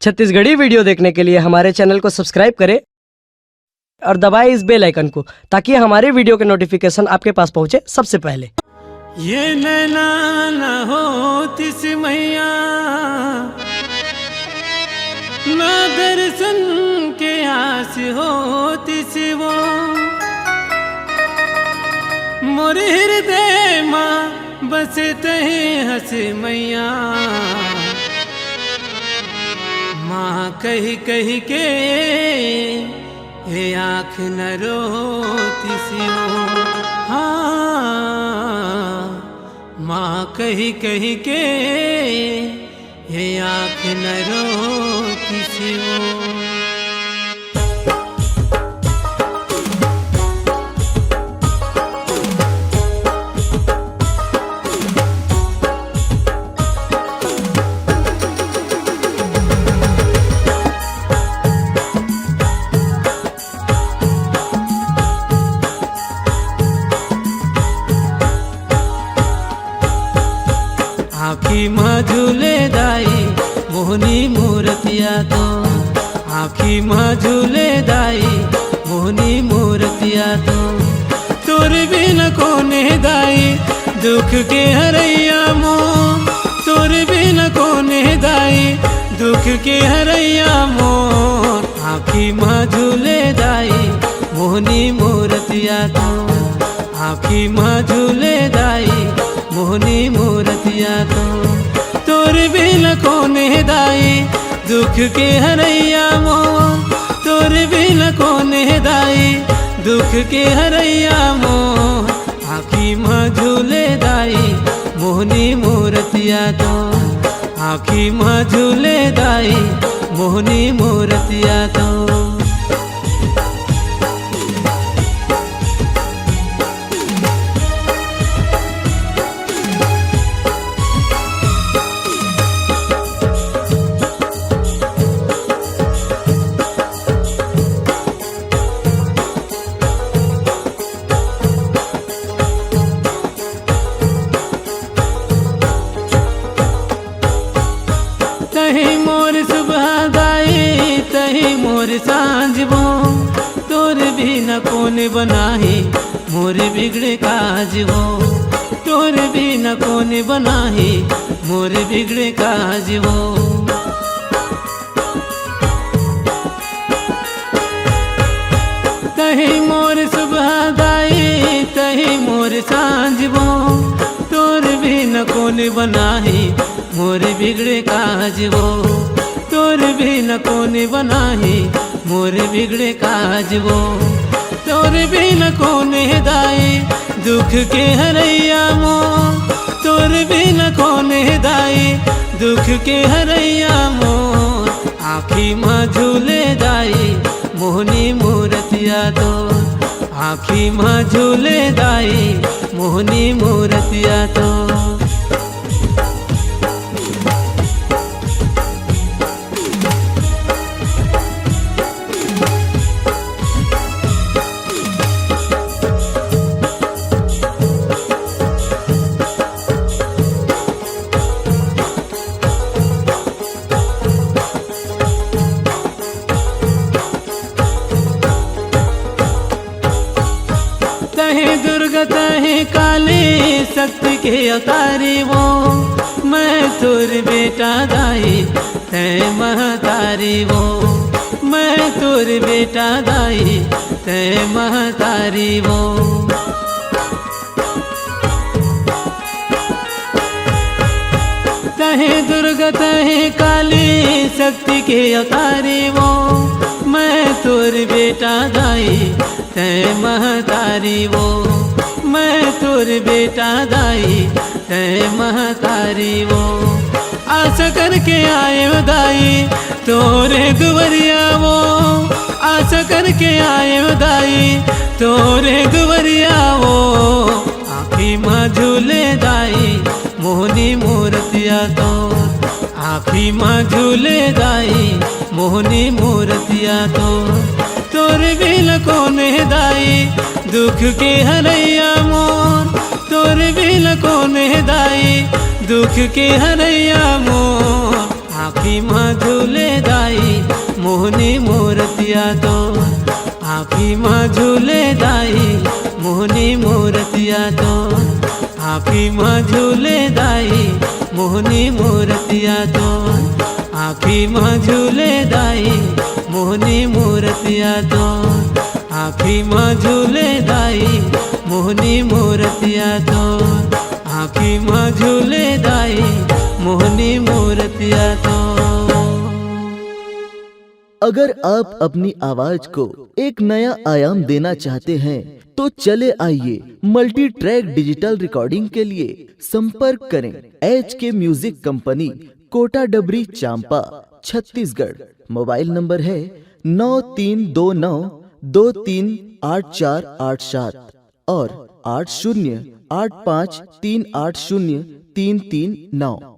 Chhattisgarhi video देखने के लिए हमारे चैनल को सब्सक्राइब करें और दबाएं इस बेल आइकन को ताकि हमारे वीडियो के नोटिफिकेशन आपके पास पहुंचे सबसे पहले। ये नैना न होती सी मैया, ना दर्शन के आस होती सी वो, मोरे हृदय माँ बसे तही हंस मैया। माँ कही कही के हे आँख न रोती सी हो, हाँ माँ कही कही के हे आँख न रोती सी हो। आँखी माँ झूले दाई मोहनी मूर्तिया तो, आँखी माँ झूले दाई मोहनी मूर्तिया तो, तोर बिन कोने दाई दुख के हरैया मोह, तोर बिन कोने दाई दुख के हरैया मोह। आँखी माँ झूले दाई मोहनी मूर्तिया तो, आँखी माँ झूले दाई मोहनी मूर्तिया तो, तोर बिन कोने दाई दुख के हरैया मोह, तोर बिन कोने दाई दुख के हरैया मोह। आँखी माँ झूले दाई मोहनी मूर्तिया तो, आँखी माँ झूले दाई मोहनी मूर्तिया तो। तही मोर सुबह दाई तही मोर सांझ वो, तोर भी न कौन बनाही मोर बिगड़े काज वो, तोर भी न कौन बनाही मोर बिगड़े काज वो। तही मोर सुबह दाई तही मोर सांझ वो, तोर भी न कौन बनाही मोर बिगड़े काज वो, तोर भी न कौन बनाही मोर बिगड़े काज वो। तोर भी न कौन दाई दुख के हरैया मोह, तोर भी न कौन दाई दुख के हरैया मोह। आँखी माँ झूले दाई मोहनी मूर्तिया तो, आँखी माँ झूले दाई मोहनी मूर्तिया तो। तहे दुर्गा तहे काली शक्ति के अवतारी वो, मैं तोर बेटा दाई तै महतारी वो, मैं तोर बेटा दाई तै महतारी वो। तहे दुर्गा तहे काली शक्ति के अवतारी वो, मैं तोर बेटा दाई तै महतारी वो, मैं तोर बेटा दाई तै महतारी वो। आशा करके आए दाई तोरे दुवरिया वो, आशा करके आए दाई तोरे दुवरिया वो। आँखी माँ झूले दाई मोहनी मूर्तिया तो, आँखी माँ झूले दाई मोहनी मूर्तिया तो, तोर बिन कोने दाई दुख के हरैया मोर, तोर बिन कोने दाई दुख के हरैया मोर। आँखी माँ झूले दाई मोहनी मूर्तिया तो आखी माँ झूले दाई मोहनी मूर्तिया तो आखी माँ झूले दाई मोहनी मूर्तिया तो आखी माँ झूले दाई मोहनी मूर्तिया तो आखी माँ झूले दाई मोहनी मूर्तिया तो आखी माँ झूले दाई मोहनी मूर्तिया तो। अगर आप अपनी आवाज को एक नया आयाम देना चाहते हैं तो चले आइए मल्टी ट्रैक डिजिटल रिकॉर्डिंग के लिए संपर्क करें HK म्यूजिक कंपनी, कोटा डबरी, चांपा, छत्तीसगढ़। मोबाइल नंबर है 9329238487 और 8085380339।